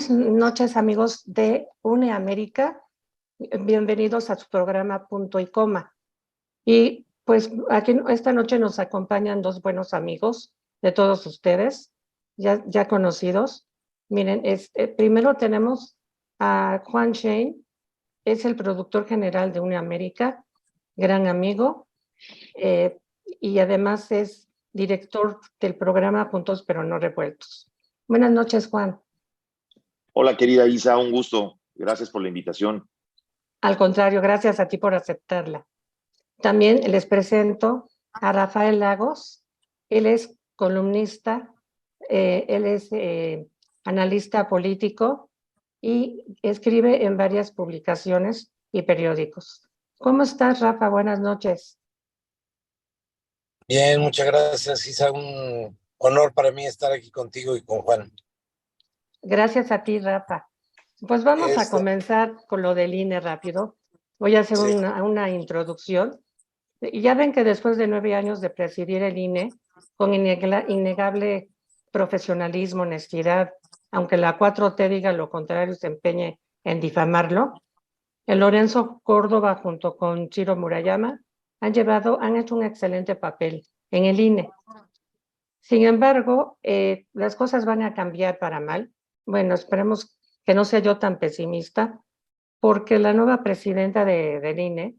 Buenas noches, amigos de UNEAmérica. Bienvenidos a su programa Punto y Coma. Y pues aquí esta noche nos acompañan dos buenos amigos de todos ustedes, ya conocidos. Miren, primero tenemos a Juan Shane, es el productor general de UNEAmérica, gran amigo, y además es director del programa Puntos pero no revueltos. Buenas noches, Juan. Hola, querida Isa, un gusto. Gracias por la invitación. Al contrario, gracias a ti por aceptarla. También les presento a Rafael Lagos. Él es columnista, él es analista político y escribe en varias publicaciones y periódicos. ¿Cómo estás, Rafa? Buenas noches. Bien, muchas gracias, Isa. Un honor para mí estar aquí contigo y con Juan. Gracias a ti, Rafa. Pues vamos a comenzar con lo del INE rápido. Voy a hacer una introducción. Y ya ven que después de 9 años de presidir el INE, con innegable profesionalismo, honestidad, aunque la 4T diga lo contrario, se empeñe en difamarlo, el Lorenzo Córdoba junto con Ciro Murayama han hecho un excelente papel en el INE. Sin embargo, las cosas van a cambiar para mal. Bueno, esperemos que no sea yo tan pesimista, porque la nueva presidenta del INE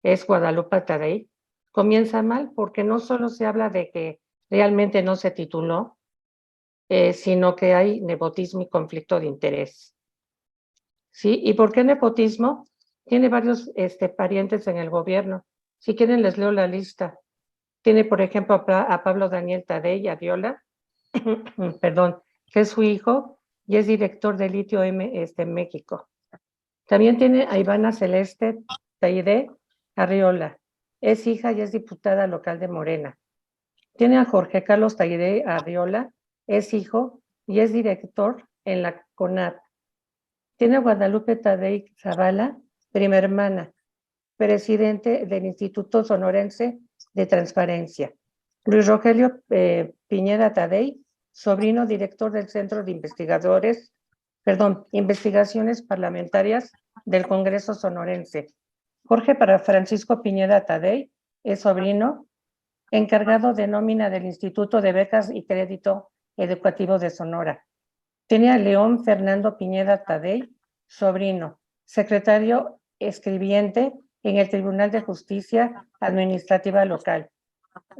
es Guadalupe Tadei. Comienza mal porque no solo se habla de que realmente no se tituló, sino que hay nepotismo y conflicto de interés. ¿Sí? ¿Y por qué nepotismo? Tiene varios parientes en el gobierno. Si quieren les leo la lista. Tiene, por ejemplo, a Pablo Daniel Tadei Arriola, perdón, que es su hijo y es director de Litio México. También tiene a Ivana Celeste Taide Arriola, es hija y es diputada local de Morena. Tiene a Jorge Carlos Taide Arriola, es hijo y es director en la CONAD. Tiene a Guadalupe Tadei Zavala, prima hermana, presidente del Instituto Sonorense de Transparencia. Luis Rogelio Piñeda Tadei, sobrino director del Centro de Investigaciones Parlamentarias del Congreso Sonorense. Jorge Francisco Piñeda Tadei es sobrino encargado de nómina del Instituto de Becas y Crédito Educativo de Sonora. Tiene a León Fernando Piñeda Tadei, sobrino, secretario escribiente en el Tribunal de Justicia Administrativa Local.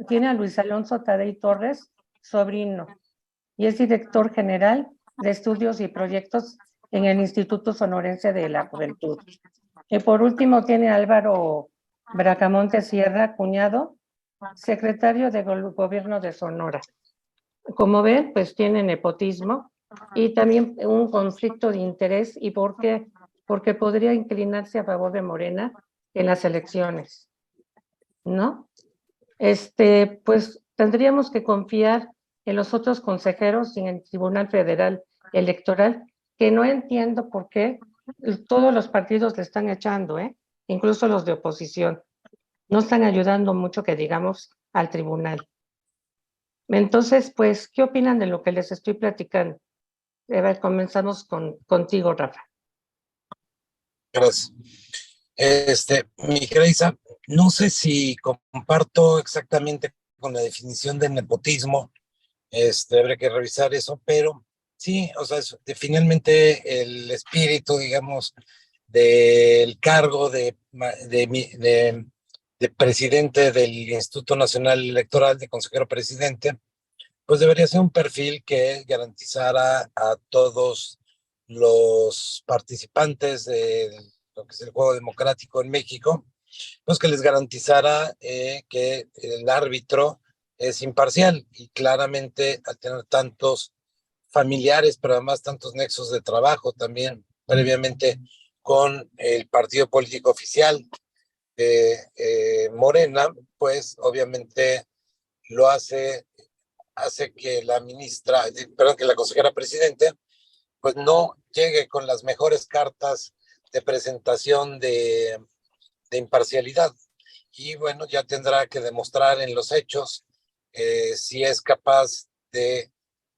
Tiene a Luis Alonso Tadei Torres, sobrino, y es director general de estudios y proyectos en el Instituto Sonorense de la Juventud. Y por último tiene a Álvaro Bracamonte Sierra, cuñado, secretario de Gobierno de Sonora. Como ven, pues tiene nepotismo y también un conflicto de interés. ¿Y por qué? Porque podría inclinarse a favor de Morena en las elecciones, ¿no? Pues tendríamos que confiar en los otros consejeros y en el Tribunal Federal Electoral, que no entiendo por qué todos los partidos le están echando, incluso los de oposición. No están ayudando mucho, que digamos, al tribunal. Entonces, pues, ¿qué opinan de lo que les estoy platicando? A ver, comenzamos contigo, Rafa. Gracias. Mi querida Isa, no sé si comparto exactamente con la definición de nepotismo, habrá que revisar eso, pero sí, o sea, finalmente el espíritu, digamos, del cargo de presidente del Instituto Nacional Electoral, de consejero presidente, pues debería ser un perfil que garantizara a todos los participantes de lo que es el juego democrático en México, pues que les garantizara que el árbitro es imparcial, y claramente al tener tantos familiares, pero además tantos nexos de trabajo también previamente con el partido político oficial de Morena, pues obviamente lo hace que que la consejera presidente pues no llegue con las mejores cartas de presentación de imparcialidad. Y bueno, ya tendrá que demostrar en los hechos si es capaz de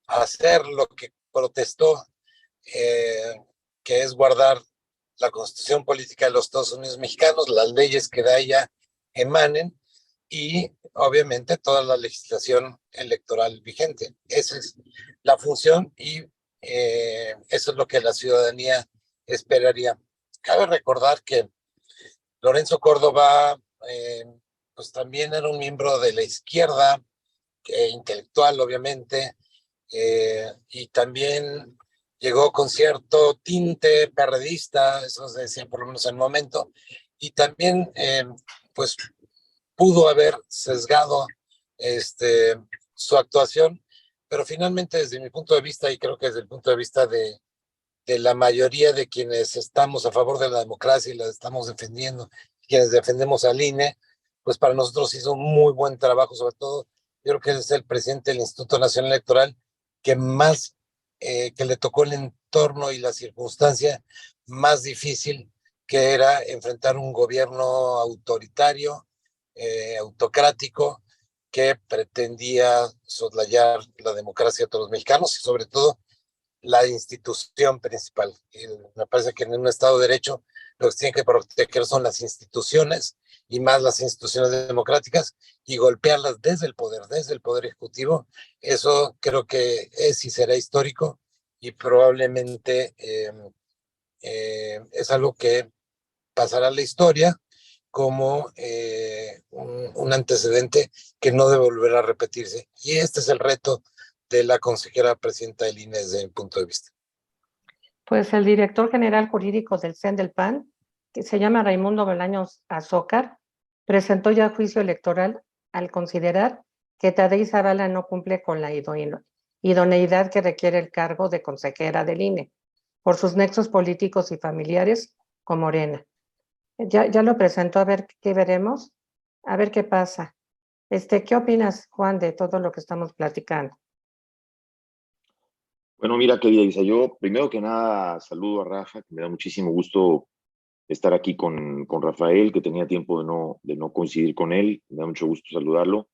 hacer lo que protestó que es guardar la Constitución Política de los Estados Unidos Mexicanos, las leyes que de ella emanen y obviamente toda la legislación electoral vigente. Esa es la función y eso es lo que la ciudadanía esperaría. Cabe recordar que Lorenzo Córdoba pues también era un miembro de la izquierda, intelectual obviamente, y también llegó con cierto tinte perredista, eso se decía por lo menos en el momento, y también pues pudo haber sesgado su actuación, pero finalmente desde mi punto de vista, y creo que desde el punto de vista de la mayoría de quienes estamos a favor de la democracia y la estamos defendiendo, quienes defendemos al INE, pues para nosotros hizo un muy buen trabajo, sobre todo yo creo que es el presidente del Instituto Nacional Electoral que más, que le tocó el entorno y la circunstancia más difícil, que era enfrentar un gobierno autoritario, autocrático, que pretendía soslayar la democracia de todos los mexicanos y sobre todo la institución principal. Y me parece que en un Estado de Derecho lo que se tiene que proteger son las instituciones y más las instituciones democráticas y golpearlas desde el poder ejecutivo. Eso creo que es y será histórico y probablemente es algo que pasará a la historia como un antecedente que no debe volver a repetirse. Y este es el reto de la consejera presidenta del INE desde mi punto de vista. Pues el director general jurídico del CEN del PAN, que se llama Raimundo Bolaños Azócar, presentó ya juicio electoral al considerar que Tadei Zavala no cumple con la idoneidad que requiere el cargo de consejera del INE por sus nexos políticos y familiares con Morena. Ya lo presentó, a ver qué veremos, a ver qué pasa. ¿Qué opinas, Juan, de todo lo que estamos platicando? Bueno, mira, querida Isa, yo primero que nada saludo a Rafa, que me da muchísimo gusto estar aquí con Rafael, que tenía tiempo de no coincidir con él, me da mucho gusto saludarlo.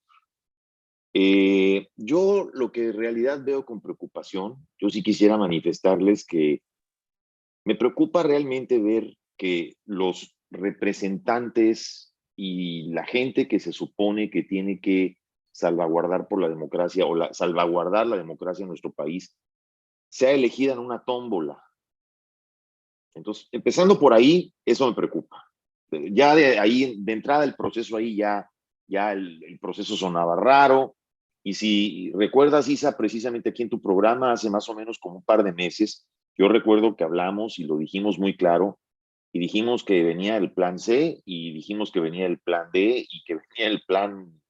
Yo lo que en realidad veo con preocupación, yo sí quisiera manifestarles que me preocupa realmente ver que los representantes y la gente que se supone que tiene que salvaguardar por la democracia o salvaguardar la democracia en nuestro país, sea elegida en una tómbola. Entonces, empezando por ahí, eso me preocupa. Ya de ahí, de entrada el proceso ahí, ya el proceso sonaba raro. Y si recuerdas, Isa, precisamente aquí en tu programa, hace más o menos como un par de meses, yo recuerdo que hablamos y lo dijimos muy claro, y dijimos que venía el plan C, y dijimos que venía el plan D, y que venía el plan,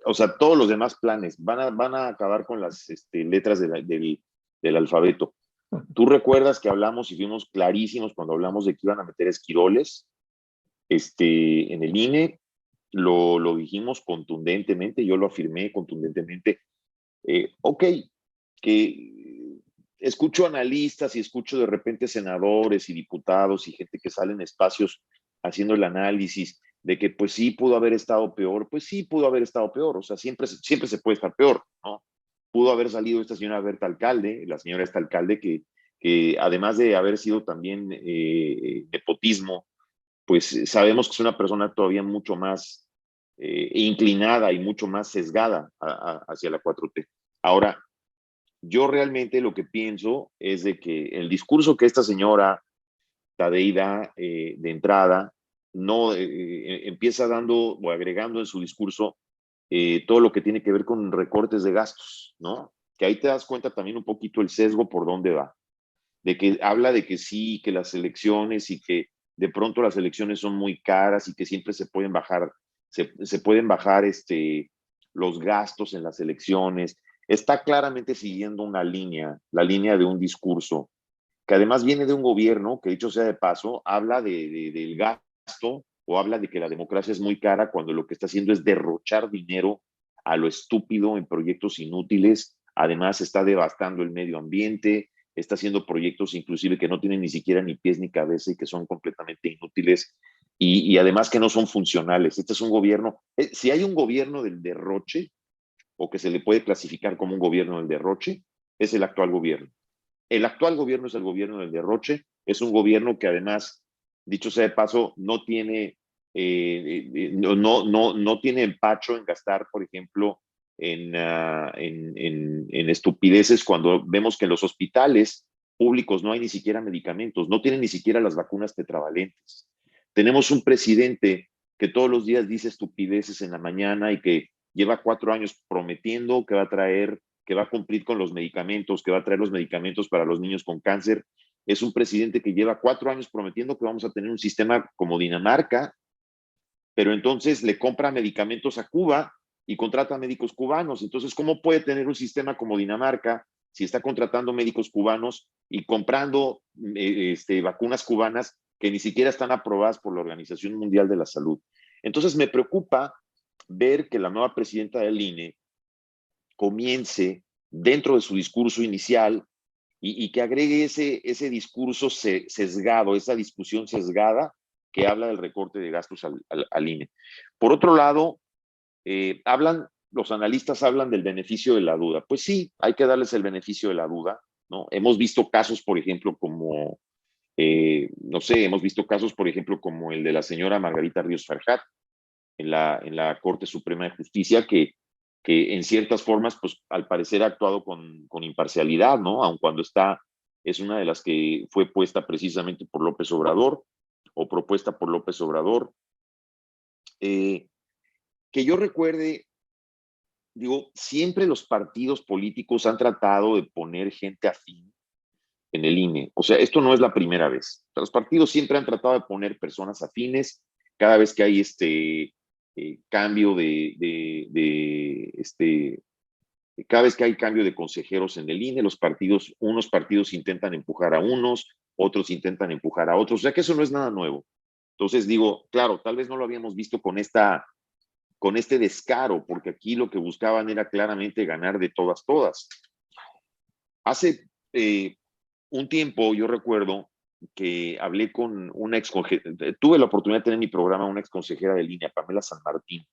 o sea, todos los demás planes van a acabar con las letras del alfabeto. Tú recuerdas que hablamos y fuimos clarísimos cuando hablamos de que iban a meter esquiroles en el INE, lo dijimos contundentemente, yo lo afirmé contundentemente. Ok, que escucho analistas y escucho de repente senadores y diputados y gente que sale en espacios haciendo el análisis de que pues sí pudo haber estado peor, pues sí pudo haber estado peor, o sea, siempre se puede estar peor, ¿no? Pudo haber salido esta señora Berta Alcalde, la señora esta alcalde que además de haber sido también nepotismo, pues sabemos que es una persona todavía mucho más inclinada y mucho más sesgada hacia la 4T. Ahora, yo realmente lo que pienso es de que el discurso que esta señora Tadei da de entrada, no empieza dando o agregando en su discurso todo lo que tiene que ver con recortes de gastos, ¿no? Que ahí te das cuenta también un poquito el sesgo por dónde va. De que habla de que sí, que las elecciones y que de pronto las elecciones son muy caras y que siempre se pueden bajar, se pueden bajar los gastos en las elecciones. Está claramente siguiendo una línea, la línea de un discurso, que además viene de un gobierno que, dicho sea de paso, habla del gasto o habla de que la democracia es muy cara cuando lo que está haciendo es derrochar dinero a lo estúpido en proyectos inútiles. Además está devastando el medio ambiente, está haciendo proyectos inclusive que no tienen ni siquiera ni pies ni cabeza y que son completamente inútiles y además que no son funcionales. Este es un gobierno, si hay un gobierno del derroche o que se le puede clasificar como un gobierno del derroche, es el actual gobierno. El actual gobierno es el gobierno del derroche, es un gobierno que además, dicho sea de paso, no tiene, no tiene empacho en gastar, por ejemplo, en estupideces cuando vemos que en los hospitales públicos no hay ni siquiera medicamentos, no tienen ni siquiera las vacunas tetravalentes. Tenemos un presidente que todos los días dice estupideces en la mañana y que lleva 4 años prometiendo que va a traer, que va a cumplir con los medicamentos, que va a traer los medicamentos para los niños con cáncer. Es un presidente que lleva 4 años prometiendo que vamos a tener un sistema como Dinamarca, pero entonces le compra medicamentos a Cuba y contrata médicos cubanos. Entonces, ¿cómo puede tener un sistema como Dinamarca si está contratando médicos cubanos y comprando vacunas cubanas que ni siquiera están aprobadas por la Organización Mundial de la Salud? Entonces, me preocupa ver que la nueva presidenta del INE comience dentro de su discurso inicial y que agregue ese discurso sesgado, esa discusión sesgada que habla del recorte de gastos al INE. Por otro lado, los analistas hablan del beneficio de la duda. Pues sí, hay que darles el beneficio de la duda, ¿no? Hemos visto casos, por ejemplo, como, no sé, hemos visto casos, por ejemplo, como el de la señora Margarita Ríos Farjat en la Corte Suprema de Justicia, que en ciertas formas, pues al parecer ha actuado con imparcialidad, ¿no? Aun cuando es una de las que fue puesta precisamente por López Obrador o propuesta por López Obrador. Que yo recuerde, digo, siempre los partidos políticos han tratado de poner gente afín en el INE. O sea, esto no es la primera vez. O sea, los partidos siempre han tratado de poner personas afines cada vez que hay cambio cada vez que hay cambio de consejeros en el INE, unos partidos intentan empujar a unos, otros intentan empujar a otros. O sea que eso no es nada nuevo. Entonces digo, claro, tal vez no lo habíamos visto con este descaro, porque aquí lo que buscaban era claramente ganar de todas. Hace un tiempo yo recuerdo que hablé con una tuve la oportunidad de tener en mi programa una exconsejera de línea, Pamela San Martín.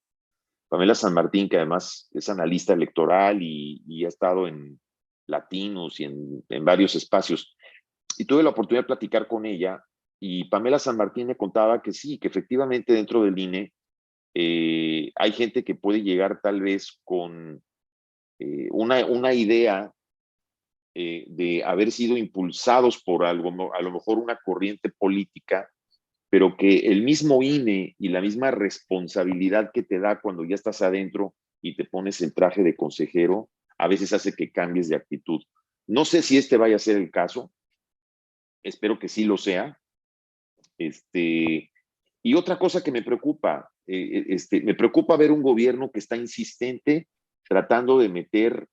Pamela San Martín, que además es analista electoral y ha estado en Latinos y en varios espacios. Y tuve la oportunidad de platicar con ella y Pamela San Martín me contaba que sí, que efectivamente dentro del INE hay gente que puede llegar tal vez con una idea de haber sido impulsados por algo, a lo mejor una corriente política, pero que el mismo INE y la misma responsabilidad que te da cuando ya estás adentro y te pones el traje de consejero, a veces hace que cambies de actitud. No sé si este vaya a ser el caso, espero que sí lo sea. Y otra cosa que me preocupa, me preocupa ver un gobierno que está insistente tratando de meter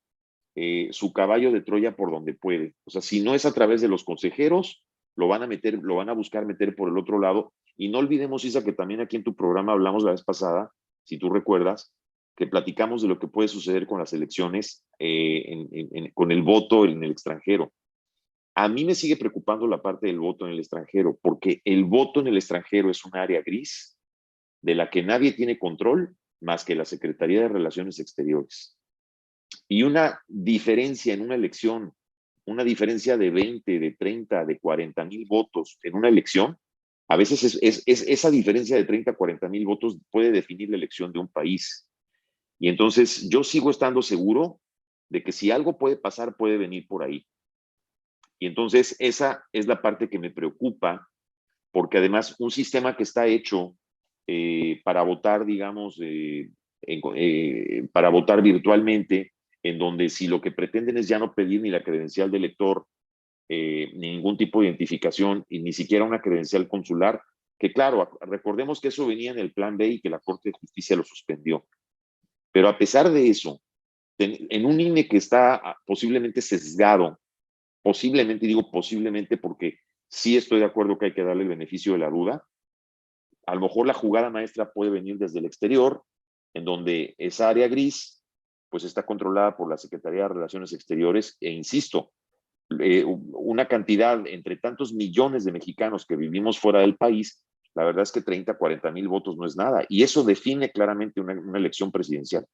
su caballo de Troya por donde puede. O sea, si no es a través de los consejeros, lo van a buscar meter por el otro lado. Y no olvidemos, Isa, que también aquí en tu programa hablamos la vez pasada, si tú recuerdas, que platicamos de lo que puede suceder con las elecciones, con el voto en el extranjero. A mí me sigue preocupando la parte del voto en el extranjero, porque el voto en el extranjero es un área gris de la que nadie tiene control más que la Secretaría de Relaciones Exteriores. Y una diferencia en una elección, una diferencia de 20, de 30, de 40 mil votos en una elección, a veces esa diferencia de 30, 40 mil votos puede definir la elección de un país. Y entonces yo sigo estando seguro de que si algo puede pasar, puede venir por ahí. Y entonces esa es la parte que me preocupa, porque además un sistema que está hecho para votar, digamos, para votar virtualmente, en donde si lo que pretenden es ya no pedir ni la credencial de elector, ni ningún tipo de identificación y ni siquiera una credencial consular, que claro, recordemos que eso venía en el plan B y que la Corte de Justicia lo suspendió. Pero a pesar de eso, en un INE que está posiblemente sesgado, posiblemente, digo posiblemente porque sí estoy de acuerdo que hay que darle el beneficio de la duda, a lo mejor la jugada maestra puede venir desde el exterior, en donde esa área gris pues está controlada por la Secretaría de Relaciones Exteriores e insisto, una cantidad entre tantos millones de mexicanos que vivimos fuera del país, la verdad es que 30, 40 mil votos no es nada y eso define claramente una elección presidencial.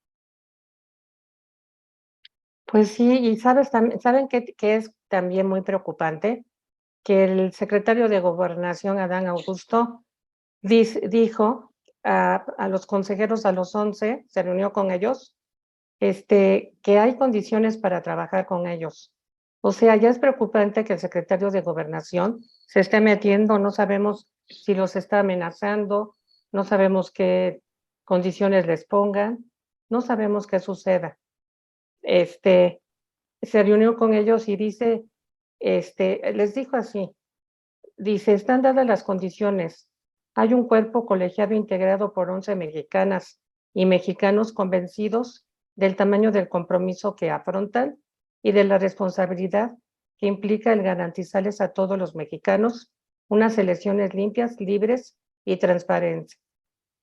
Pues sí, y ¿saben que es también muy preocupante? Que el secretario de Gobernación, Adán Augusto, dijo a los consejeros, a los 11, se reunió con ellos, que hay condiciones para trabajar con ellos. O sea, ya es preocupante que el secretario de Gobernación se esté metiendo, no sabemos si los está amenazando, no sabemos qué condiciones les pongan, no sabemos qué suceda. Se reunió con ellos y dice, les dijo así, dice, están dadas las condiciones. Hay un cuerpo colegiado integrado por 11 mexicanas y mexicanos convencidos del tamaño del compromiso que afrontan y de la responsabilidad que implica el garantizarles a todos los mexicanos unas elecciones limpias, libres y transparentes.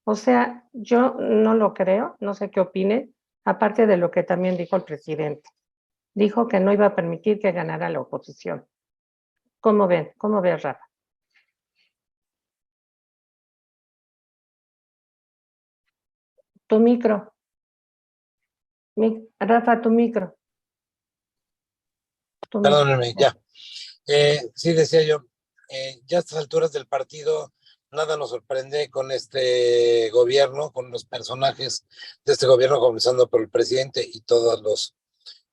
O sea, yo no lo creo, no sé qué opine, aparte de lo que también dijo el presidente. Dijo que no iba a permitir que ganara la oposición. ¿Cómo ven? ¿Cómo ves, Rafa? Tu micro. Rafa, tu micro. Perdónenme, ya. Sí, decía yo, ya a estas alturas del partido, nada nos sorprende con este gobierno, con los personajes de este gobierno, comenzando por el presidente y todos los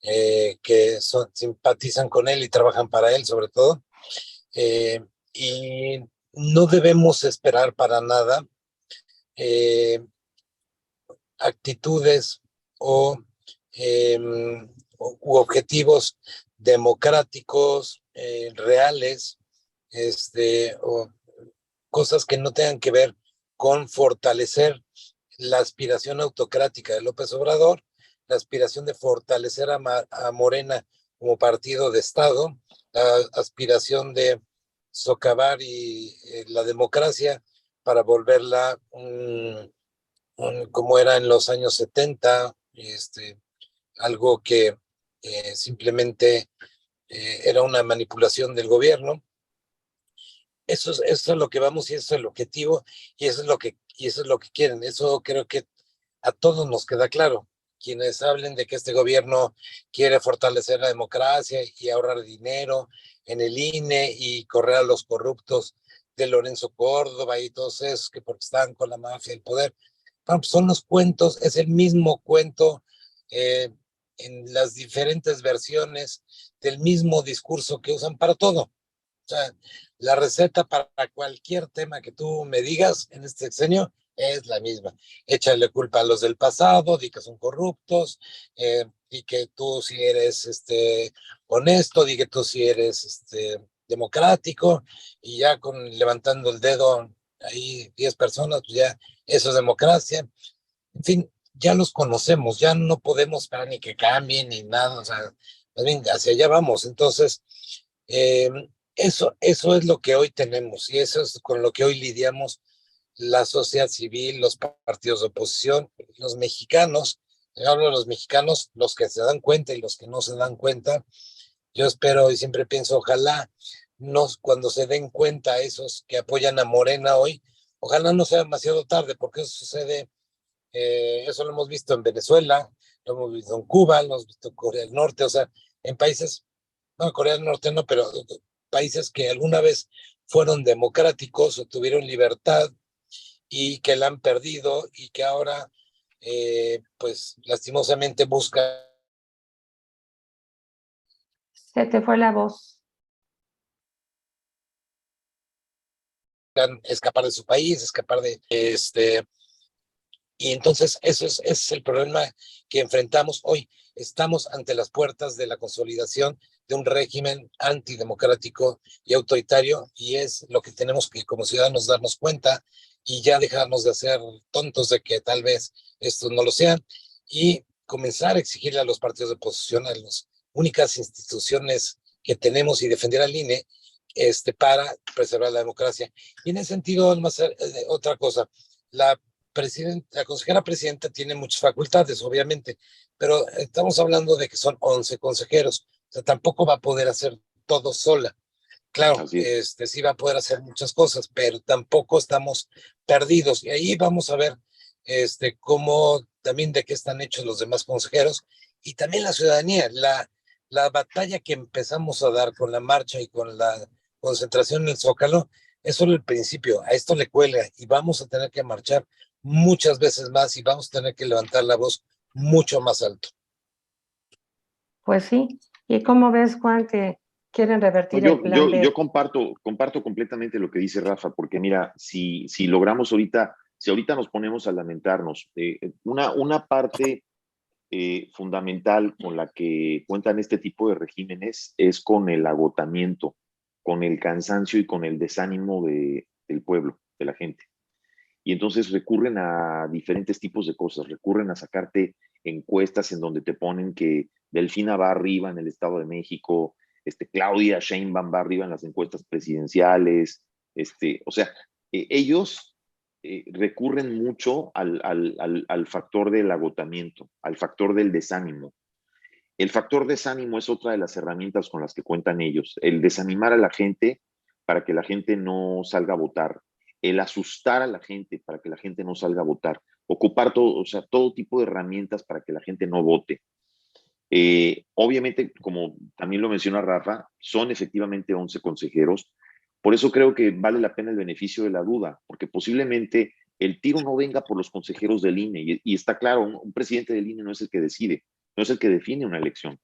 que simpatizan con él y trabajan para él, sobre todo. Y no debemos esperar para nada eh, actitudes o u objetivos democráticos reales, o cosas que no tengan que ver con fortalecer la aspiración autocrática de López Obrador, la aspiración de fortalecer a Morena como partido de Estado, la aspiración de socavar la democracia para volverla como era en los años 70, algo que simplemente era una manipulación del gobierno. Eso es lo que vamos y eso es el objetivo y eso es lo que quieren. Eso creo que a todos nos queda claro. Quienes hablen de que este gobierno quiere fortalecer la democracia y ahorrar dinero en el INE y correr a los corruptos de Lorenzo Córdoba y todos esos que porque están con la mafia y el poder. Bueno, pues son los cuentos, es el mismo cuento eh, en las diferentes versiones del mismo discurso que usan para todo. O sea, la receta para cualquier tema que tú me digas en este sexenio es la misma. Échale culpa a los del pasado, di que son corruptos, di que tú sí eres honesto, di que tú sí eres democrático, y ya levantando el dedo ahí 10 personas, pues ya eso es democracia. En fin, ya los conocemos, ya no podemos esperar ni que cambien ni nada, o sea, más bien hacia allá vamos. Entonces, eh, eso es lo que hoy tenemos y eso es con lo que hoy lidiamos la sociedad civil, los partidos de oposición, los mexicanos. Hablo de los mexicanos, los que se dan cuenta y los que no se dan cuenta. Yo espero y siempre pienso, ojalá cuando se den cuenta esos que apoyan a Morena hoy, ojalá no sea demasiado tarde, porque eso sucede, eso lo hemos visto en Venezuela, lo hemos visto en Cuba, lo hemos visto en Corea del Norte, o sea, en países, no, Corea del Norte no, pero países que alguna vez fueron democráticos o tuvieron libertad y que la han perdido y que ahora, pues lastimosamente buscan Se te fue la voz. escapar de su país, escapar y entonces ese es el problema que enfrentamos hoy. Estamos ante las puertas de la consolidación de un régimen antidemocrático y autoritario, y es lo que tenemos que como ciudadanos darnos cuenta y ya dejarnos de hacer tontos de que tal vez estos no lo sean y comenzar a exigirle a los partidos de oposición, a las únicas instituciones que tenemos y defender al INE para preservar la democracia. Y en ese sentido, más, otra cosa, la la consejera presidenta tiene muchas facultades, obviamente, pero estamos hablando de que son 11 consejeros, o sea, tampoco va a poder hacer todo sola. Claro, sí va a poder hacer muchas cosas, pero tampoco estamos perdidos. Y ahí vamos a ver cómo también de qué están hechos los demás consejeros y también la ciudadanía. La batalla que empezamos a dar con la marcha y con la concentración en el Zócalo es solo el principio. A esto le cuelga y vamos a tener que marchar muchas veces más y vamos a tener que levantar la voz mucho más alto. Pues sí. ¿Y cómo ves, Juan, que quieren revertir el plan B? Yo comparto completamente lo que dice Rafa, porque mira, si logramos ahorita, si ahorita nos ponemos a lamentarnos, una parte fundamental con la que cuentan este tipo de regímenes es con el agotamiento, con el cansancio y con el desánimo del pueblo, de la gente. Y entonces recurren a diferentes tipos de cosas, recurren a sacarte encuestas en donde te ponen que Delfina va arriba en el Estado de México, Claudia Sheinbaum va arriba en las encuestas presidenciales, o sea, ellos recurren mucho al factor del agotamiento, al factor del desánimo. El factor desánimo es otra de las herramientas con las que cuentan ellos, el desanimar a la gente para que la gente no salga a votar, el asustar a la gente para que la gente no salga a votar, ocupar todo, o sea, todo tipo de herramientas para que la gente no vote. Obviamente, como también lo menciona Rafa, son efectivamente 11 consejeros. Por eso creo que vale la pena el beneficio de la duda, porque posiblemente el tiro no venga por los consejeros del INE. Y está claro, un presidente del INE no es el que decide, no es el que define una elección.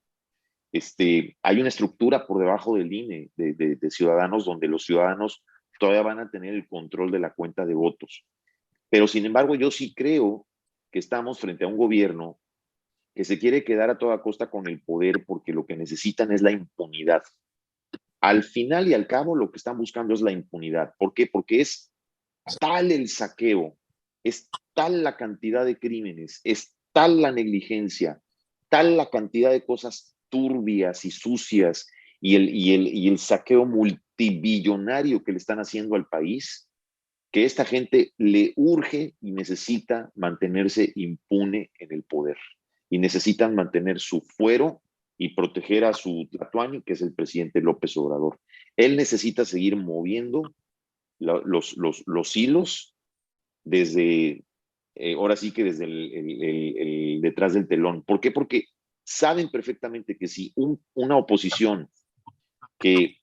Hay una estructura por debajo del INE de ciudadanos donde los ciudadanos todavía van a tener el control de la cuenta de votos. Pero sin embargo, yo sí creo que estamos frente a un gobierno que se quiere quedar a toda costa con el poder porque lo que necesitan es la impunidad. Al final y al cabo, lo que están buscando es la impunidad. ¿Por qué? Porque es tal el saqueo, es tal la cantidad de crímenes, es tal la negligencia, tal la cantidad de cosas turbias y sucias y el saqueo multibillonario que le están haciendo al país, que esta gente le urge y necesita mantenerse impune en el poder. Y necesitan mantener su fuero y proteger a su tlatoani, que es el presidente López Obrador. Él necesita seguir moviendo los hilos desde, ahora sí que desde el detrás del telón. ¿Por qué? Porque saben perfectamente que si una oposición, que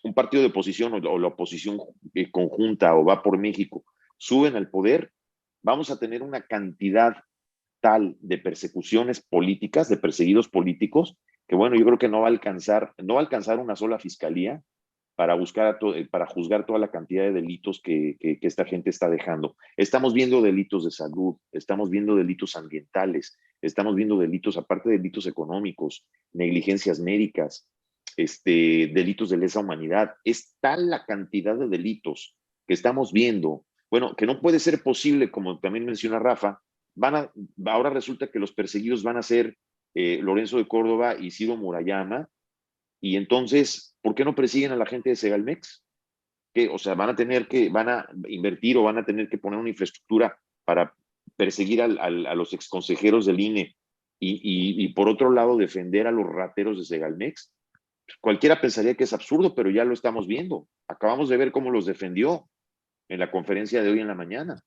un partido de oposición o la oposición conjunta o va por México, suben al poder, vamos a tener una cantidad tal de persecuciones políticas, de perseguidos políticos, que bueno, yo creo que no va a alcanzar una sola fiscalía para para juzgar toda la cantidad de delitos que esta gente está dejando. Estamos viendo delitos de salud, estamos viendo delitos ambientales, estamos viendo delitos, aparte de delitos económicos, negligencias médicas, delitos de lesa humanidad. Es tal la cantidad de delitos que estamos viendo, bueno, que no puede ser posible, como también menciona Rafa, ahora resulta que los perseguidos van a ser Lorenzo de Córdoba y Ciro Murayama, y entonces, ¿por qué no persiguen a la gente de Segalmex? O sea, van a invertir o van a tener que poner una infraestructura para perseguir a los exconsejeros del INE y por otro lado defender a los rateros de Segalmex. Cualquiera pensaría que es absurdo, pero ya lo estamos viendo. Acabamos de ver cómo los defendió en la conferencia de hoy en la mañana.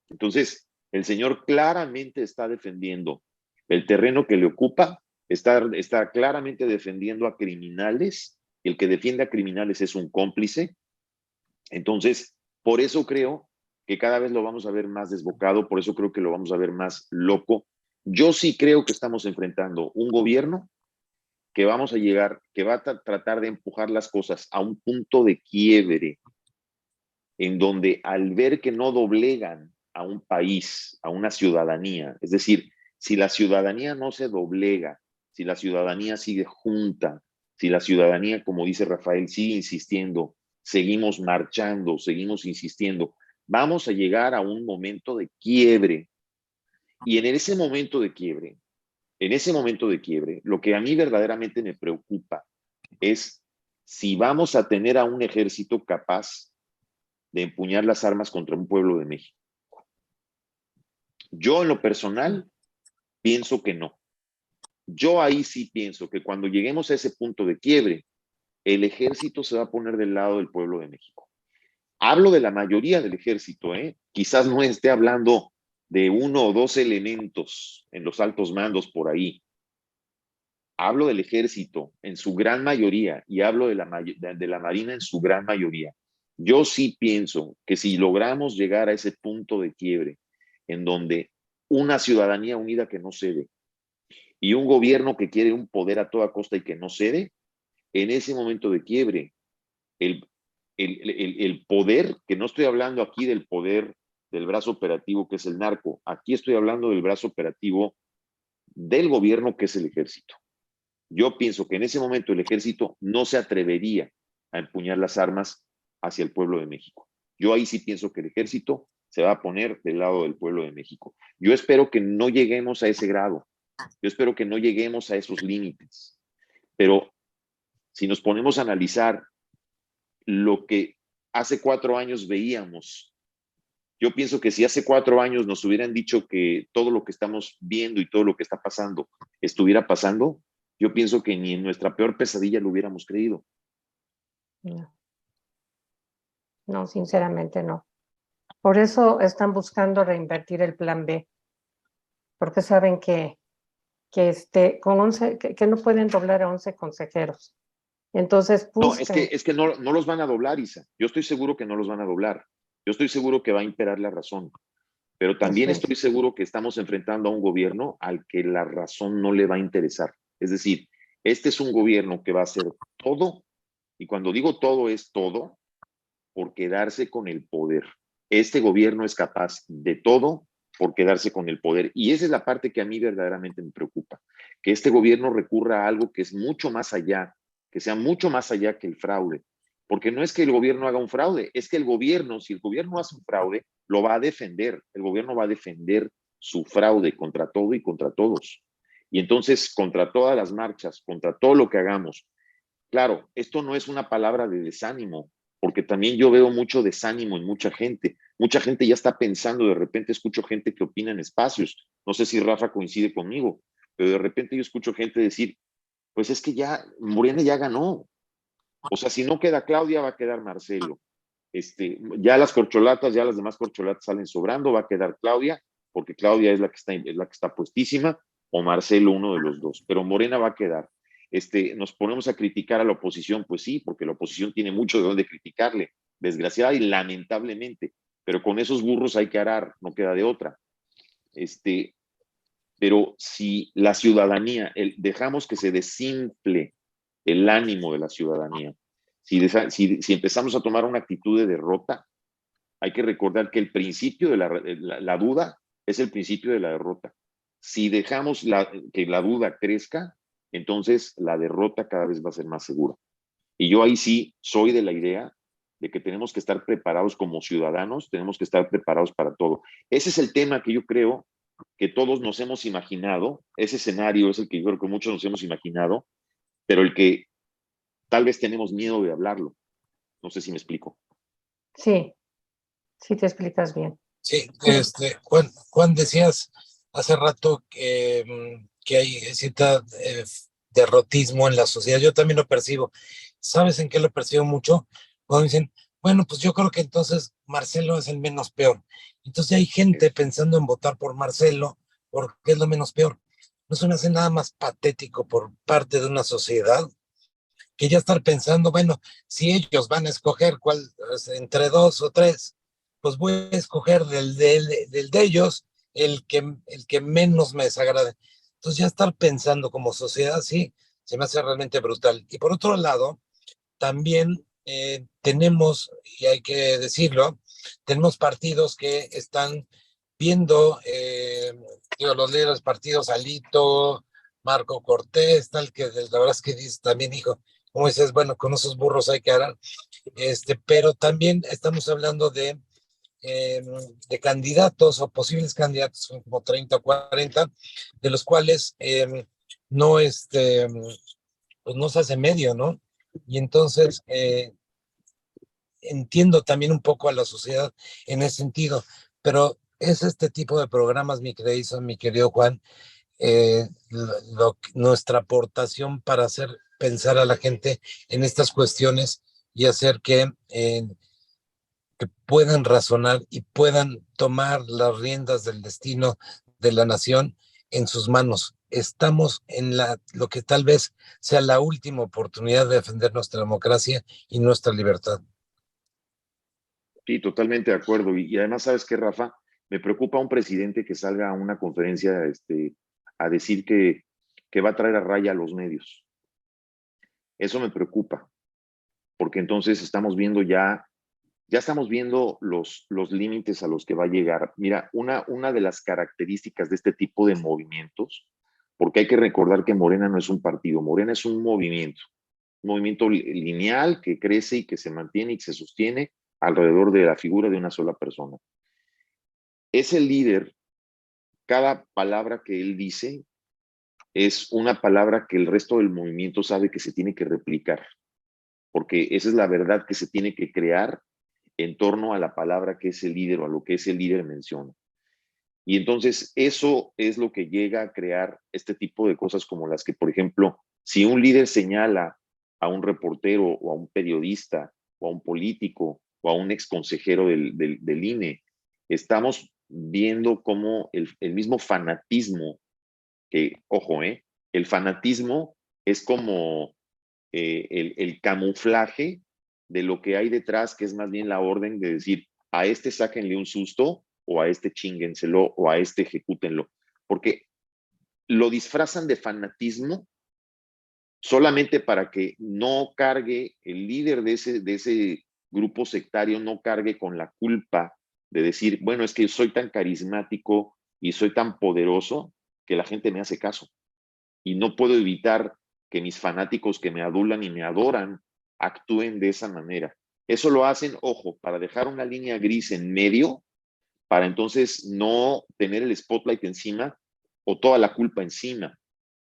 Entonces, el señor claramente está defendiendo el terreno que le ocupa, está claramente defendiendo a criminales. El que defiende a criminales es un cómplice. Entonces, por eso creo que cada vez lo vamos a ver más desbocado, por eso creo que lo vamos a ver más loco. Yo sí creo que estamos enfrentando un gobierno que vamos a llegar, que va a tratar de empujar las cosas a un punto de quiebre, en donde al ver que no doblegan a un país, a una ciudadanía, es decir, si la ciudadanía no se doblega, si la ciudadanía sigue junta, si la ciudadanía, como dice Rafael, sigue insistiendo, seguimos marchando, seguimos insistiendo, vamos a llegar a un momento de quiebre. Y en ese momento de quiebre, lo que a mí verdaderamente me preocupa es si vamos a tener a un ejército capaz de empuñar las armas contra un pueblo de México. Yo en lo personal pienso que no. Yo ahí sí pienso que cuando lleguemos a ese punto de quiebre, el ejército se va a poner del lado del pueblo de México. Hablo de la mayoría del ejército, quizás no esté hablando de 1 o 2 elementos en los altos mandos por ahí, hablo del ejército en su gran mayoría y hablo de la Marina en su gran mayoría. Yo sí pienso que si logramos llegar a ese punto de quiebre en donde una ciudadanía unida que no cede y un gobierno que quiere un poder a toda costa y que no cede, en ese momento de quiebre, el, el poder, que no estoy hablando aquí del poder del brazo operativo que es el narco, aquí estoy hablando del brazo operativo del gobierno que es el ejército. Yo pienso que en ese momento el ejército no se atrevería a empuñar las armas hacia el pueblo de México. Yo ahí sí pienso que el ejército se va a poner del lado del pueblo de México. Yo espero que no lleguemos a ese grado. Yo espero que no lleguemos a esos límites. Pero si nos ponemos a analizar lo que hace 4 años veíamos, yo pienso que si hace 4 años nos hubieran dicho que todo lo que estamos viendo y todo lo que está pasando estuviera pasando, yo pienso que ni en nuestra peor pesadilla lo hubiéramos creído. No, no, sinceramente no. Por eso están buscando reinvertir el plan B, porque saben que con 11, que no pueden doblar a 11 consejeros. Entonces No, buscan. es que no, no los van a doblar, Isa. Yo estoy seguro que no los van a doblar. Yo estoy seguro que va a imperar la razón. Pero también Eso es. estoy seguro que estamos enfrentando a un gobierno al que la razón no le va a interesar. Es decir, este es un gobierno que va a hacer todo, y cuando digo todo es todo, por quedarse con el poder. Este gobierno es capaz de todo por quedarse con el poder. Y esa es la parte que a mí verdaderamente me preocupa, que este gobierno recurra a algo que es mucho más allá, que sea mucho más allá que el fraude. Porque no es que el gobierno haga un fraude, es que el gobierno, si el gobierno hace un fraude, lo va a defender. El gobierno va a defender su fraude contra todo y contra todos. Y entonces, contra todas las marchas, contra todo lo que hagamos. Claro, esto no es una palabra de desánimo, porque también yo veo mucho desánimo en mucha gente. Mucha gente ya está pensando, de repente escucho gente que opina en espacios. No sé si Rafa coincide conmigo, pero de repente yo escucho gente decir, pues es que ya Morena ya ganó. O sea, si no queda Claudia, va a quedar Marcelo. Ya las corcholatas, ya las demás corcholatas salen sobrando, va a quedar Claudia, porque Claudia es la que está puestísima, o Marcelo, uno de los dos, pero Morena va a quedar. Nos ponemos a criticar a la oposición, pues sí, porque la oposición tiene mucho de dónde criticarle, desgraciada y lamentablemente, pero con esos burros hay que arar, no queda de otra. Pero si la ciudadanía, dejamos que se desinfle el ánimo de la ciudadanía, si empezamos a tomar una actitud de derrota, hay que recordar que el principio de la duda es el principio de la derrota. Si dejamos que la duda crezca, entonces la derrota cada vez va a ser más segura. Y yo ahí sí soy de la idea de que tenemos que estar preparados como ciudadanos, tenemos que estar preparados para todo. Ese es el tema que yo creo que todos nos hemos imaginado, ese escenario es el que yo creo que muchos nos hemos imaginado, pero el que tal vez tenemos miedo de hablarlo. No sé si me explico. Sí, sí te explicas bien. Sí, Juan, decías hace rato que hay cierta derrotismo en la sociedad. Yo también lo percibo. ¿Sabes en qué lo percibo mucho? Cuando dicen, bueno, pues yo creo que entonces Marcelo es el menos peor. Entonces hay gente pensando en votar por Marcelo porque es lo menos peor. No se me hace nada más patético por parte de una sociedad que ya estar pensando, bueno, si ellos van a escoger cuál, entre 2 o 3, pues voy a escoger del de ellos el que menos me desagrade. Entonces ya estar pensando como sociedad, sí, se me hace realmente brutal. Y por otro lado, también tenemos, y hay que decirlo, tenemos partidos que están viendo, los líderes partidos, Alito, Marco Cortés, tal, que la verdad es que también dijo, como dices, bueno, con esos burros hay que arar, pero también estamos hablando de candidatos o posibles candidatos, son como 30 o 40, de los cuales no, pues no se hace medio, ¿no? Y entonces entiendo también un poco a la sociedad en ese sentido, pero es este tipo de programas, mi querido Juan, nuestra aportación para hacer pensar a la gente en estas cuestiones y hacer que puedan razonar y puedan tomar las riendas del destino de la nación en sus manos. Estamos en lo que tal vez sea la última oportunidad de defender nuestra democracia y nuestra libertad. Sí, totalmente de acuerdo. Y además, ¿sabes qué, Rafa? Me preocupa un presidente que salga a una conferencia a decir que va a traer a raya a los medios. Eso me preocupa, porque entonces estamos viendo ya estamos viendo los límites a los que va a llegar. Mira, una de las características de este tipo de movimientos, porque hay que recordar que Morena no es un partido, Morena es un movimiento lineal que crece y que se mantiene y que se sostiene alrededor de la figura de una sola persona. Ese líder, cada palabra que él dice es una palabra que el resto del movimiento sabe que se tiene que replicar, porque esa es la verdad que se tiene que crear en torno a la palabra que ese líder o a lo que ese líder menciona. Y entonces eso es lo que llega a crear este tipo de cosas como las que, por ejemplo, si un líder señala a un reportero o a un periodista o a un político o a un ex consejero del INE, estamos viendo cómo el mismo fanatismo, que, ojo, el fanatismo es como el camuflaje de lo que hay detrás, que es más bien la orden de decir, a este sáquenle un susto, o a este chíngenselo, o a este ejecútenlo, porque lo disfrazan de fanatismo solamente para que no cargue el líder de ese grupo sectario, no cargue con la culpa de decir, bueno, es que soy tan carismático y soy tan poderoso que la gente me hace caso. Y no puedo evitar que mis fanáticos que me adulan y me adoran actúen de esa manera. Eso lo hacen, ojo, para dejar una línea gris en medio, para entonces no tener el spotlight encima o toda la culpa encima.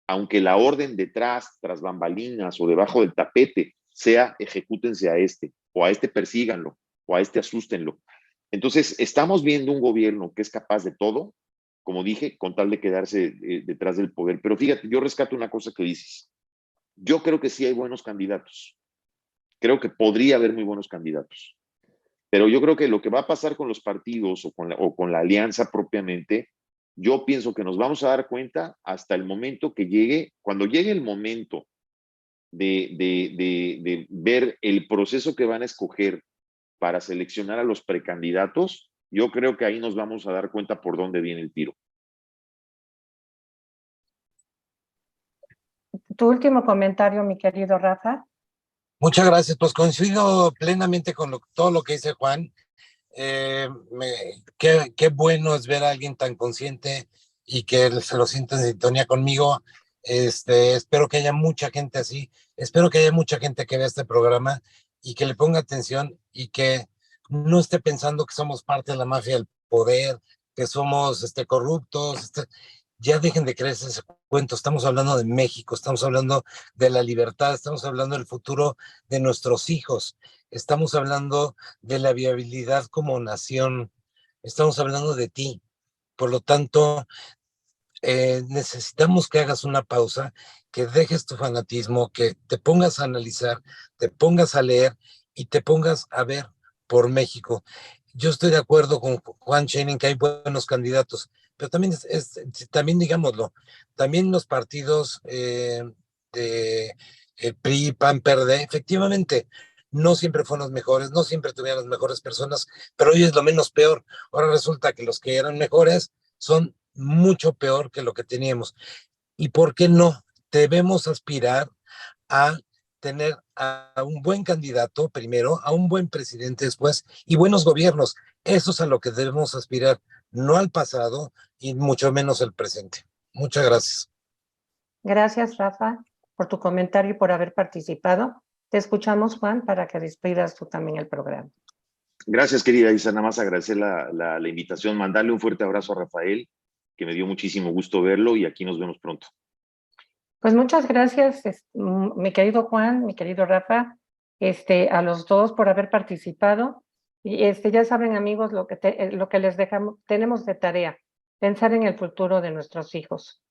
Aunque la orden detrás, tras bambalinas o debajo del tapete sea ejecútense a este, o a este persíganlo, o a este asústenlo. Entonces, estamos viendo un gobierno que es capaz de todo, como dije, con tal de quedarse detrás del poder. Pero fíjate, yo rescato una cosa que dices. Yo creo que sí hay buenos candidatos. Creo que podría haber muy buenos candidatos. Pero yo creo que lo que va a pasar con los partidos o con la alianza propiamente, yo pienso que nos vamos a dar cuenta hasta el momento que llegue, cuando llegue el momento de ver el proceso que van a escoger para seleccionar a los precandidatos, yo creo que ahí nos vamos a dar cuenta por dónde viene el tiro. Tu último comentario, mi querido Rafa. Muchas gracias, pues coincido plenamente con todo lo que dice Juan. Qué bueno es ver a alguien tan consciente y que se lo sienta en sintonía conmigo. Espero que haya mucha gente así, espero que haya mucha gente que vea este programa y que le ponga atención y que no esté pensando que somos parte de la mafia del poder, que somos corruptos. Ya dejen de creerse ese cuento. Estamos hablando de México, estamos hablando de la libertad, estamos hablando del futuro de nuestros hijos, estamos hablando de la viabilidad como nación, estamos hablando de ti. Por lo tanto, necesitamos que hagas una pausa, que dejes tu fanatismo, que te pongas a analizar, te pongas a leer y te pongas a ver por México. Yo estoy de acuerdo con Juan Scheinin que hay buenos candidatos, pero también también digámoslo, también los partidos de PRI, PAN, PRD, efectivamente, no siempre fueron los mejores, no siempre tuvieron las mejores personas, pero hoy es lo menos peor. Ahora resulta que los que eran mejores son mucho peor que lo que teníamos. ¿Y por qué no? Debemos aspirar a tener a un buen candidato primero, a un buen presidente después y buenos gobiernos. Eso es a lo que debemos aspirar, no al pasado y mucho menos al presente. Muchas gracias. Gracias, Rafa, por tu comentario y por haber participado. Te escuchamos, Juan, para que despidas tú también el programa. Gracias, querida Isa. Nada más agradecer la invitación, mandarle un fuerte abrazo a Rafael, que me dio muchísimo gusto verlo y aquí nos vemos pronto. Pues muchas gracias, mi querido Juan, mi querido Rafa, a los dos por haber participado. Y ya saben, amigos, lo que les tenemos de tarea, pensar en el futuro de nuestros hijos.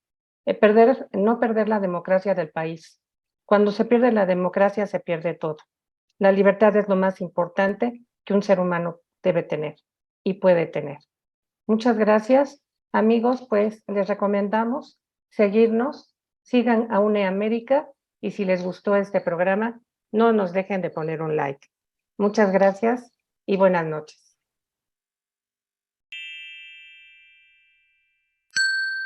No perder la democracia del país. Cuando se pierde la democracia, se pierde todo. La libertad es lo más importante que un ser humano debe tener y puede tener. Muchas gracias Amigos, pues les recomendamos seguirnos, sigan a UNE América y si les gustó este programa, no nos dejen de poner un like. Muchas gracias y buenas noches.